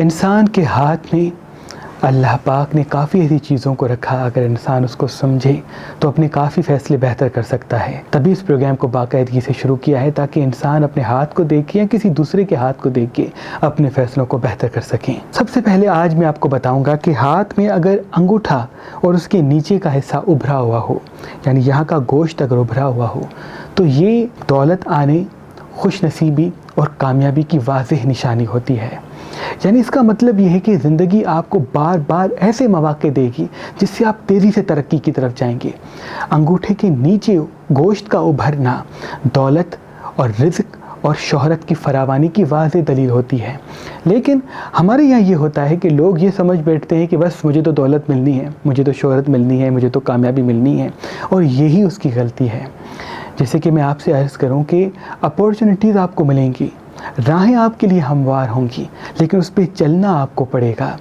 انسان کے ہاتھ میں اللہ پاک نے کافی ایسی چیزوں کو رکھا، اگر انسان اس کو سمجھے تو اپنے کافی فیصلے بہتر کر سکتا ہے۔ تبھی اس پروگرام کو باقاعدگی سے شروع کیا ہے تاکہ انسان اپنے ہاتھ کو دیکھ کے یا کسی دوسرے کے ہاتھ کو دیکھ کے اپنے فیصلوں کو بہتر کر سکیں۔ سب سے پہلے آج میں آپ کو بتاؤں گا کہ ہاتھ میں اگر انگوٹھا اور اس کے نیچے کا حصہ ابھرا ہوا ہو، یعنی یہاں کا گوشت اگر ابھرا ہوا ہو، تو یہ دولت آنے، خوش نصیبی اور کامیابی کی واضح نشانی ہوتی ہے۔ یعنی اس کا مطلب یہ ہے کہ زندگی آپ کو بار بار ایسے مواقع دے گی جس سے آپ تیزی سے ترقی کی طرف جائیں گے۔ انگوٹھے کے نیچے گوشت کا ابھرنا دولت اور رزق اور شہرت کی فراوانی کی واضح دلیل ہوتی ہے۔ لیکن ہمارے یہاں یہ ہوتا ہے کہ لوگ یہ سمجھ بیٹھتے ہیں کہ بس مجھے تو دولت ملنی ہے، مجھے تو شہرت ملنی ہے، مجھے تو کامیابی ملنی ہے، اور یہی اس کی غلطی ہے۔ جیسے کہ میں آپ سے عرض کروں کہ اپورچونٹیز آپ کو ملیں گی، راہیں آپ کے لیے ہموار ہوں گی، لیکن اس پہ چلنا آپ کو پڑے گا۔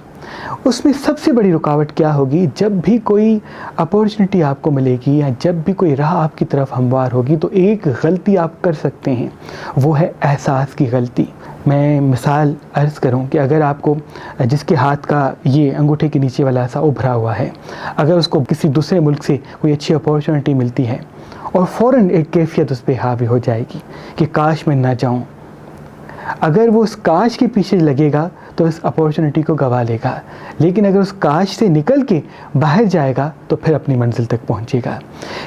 اس میں سب سے بڑی رکاوٹ کیا ہوگی؟ جب بھی کوئی اپورچونٹی آپ کو ملے گی یا جب بھی کوئی راہ آپ کی طرف ہموار ہوگی تو ایک غلطی آپ کر سکتے ہیں، وہ ہے احساس کی غلطی۔ میں مثال عرض کروں کہ اگر آپ کو جس کے ہاتھ کا یہ انگوٹھے کے نیچے والا ایسا ابھرا ہوا ہے، اگر اس کو کسی دوسرے ملک سے کوئی اچھی اپورچونٹی ملتی ہے اور فوراً ایک کیفیت اس پہ حاوی ہو جائے گی کہ کاش میں نہ جاؤں، اگر وہ اس کاش کے پیچھے لگے گا تو اس اپورچونٹی کو گوا لے گا، لیکن اگر اس کاش سے نکل کے باہر جائے گا تو پھر اپنی منزل تک پہنچے گا۔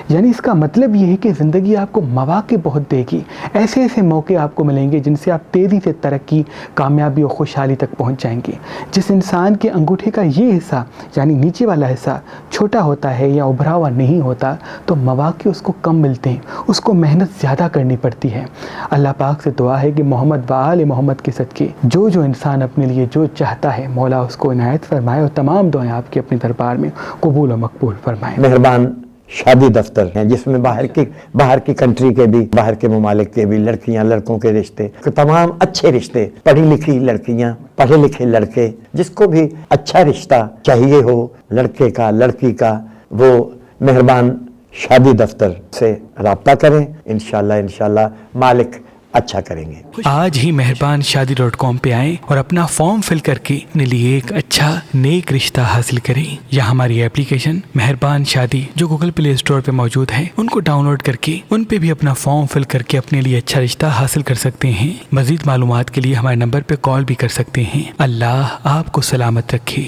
یعنی اس کا مطلب یہ ہے کہ زندگی آپ کو مواقع بہت دے گی، ایسے ایسے موقع آپ کو ملیں گے جن سے آپ تیزی سے ترقی، کامیابی اور خوشحالی تک پہنچ جائیں گے۔ جس انسان کے انگوٹھے کا یہ حصہ یعنی نیچے والا حصہ چھوٹا ہوتا ہے یا ابھرا ہوا نہیں ہوتا تو مواقع اس کو کم ملتے ہیں، اس کو محنت زیادہ کرنی پڑتی ہے۔ اللہ پاک سے دعا ہے کہ محمد و آل محمد کے صدقے جو انسان اپنے لیے جو چاہتا ہے مولا اس کو عنایت فرمائے، اور تمام دعائیں آپ کے اپنے دربار میں قبول و مقبول فرمائے۔ مہربان شادی دفتر ہیں جس میں باہر کی کنٹری کے بھی، باہر کے ممالک کے بھی لڑکیاں لڑکوں کے رشتے، تمام اچھے رشتے، پڑھی لکھی لڑکیاں، پڑھے لکھے لڑکے، جس کو بھی اچھا رشتہ چاہیے ہو لڑکے کا لڑکی کا، وہ مہربان شادی دفتر سے رابطہ کریں، انشاءاللہ مالک اچھا کریں گے۔ آج ہی مہربان شادی.com پہ آئیں اور اپنا فارم فل کر کے اپنے لیے ایک اچھا نیک رشتہ حاصل کریں، یا ہماری اپلیکیشن مہربان شادی جو گوگل پلے اسٹور پہ موجود ہے ان کو ڈاؤن لوڈ کر کے ان پہ بھی اپنا فارم فل کر کے اپنے لیے اچھا رشتہ حاصل کر سکتے ہیں۔ مزید معلومات کے لیے ہمارے نمبر پہ کال بھی کر سکتے ہیں۔ اللہ آپ کو سلامت رکھے۔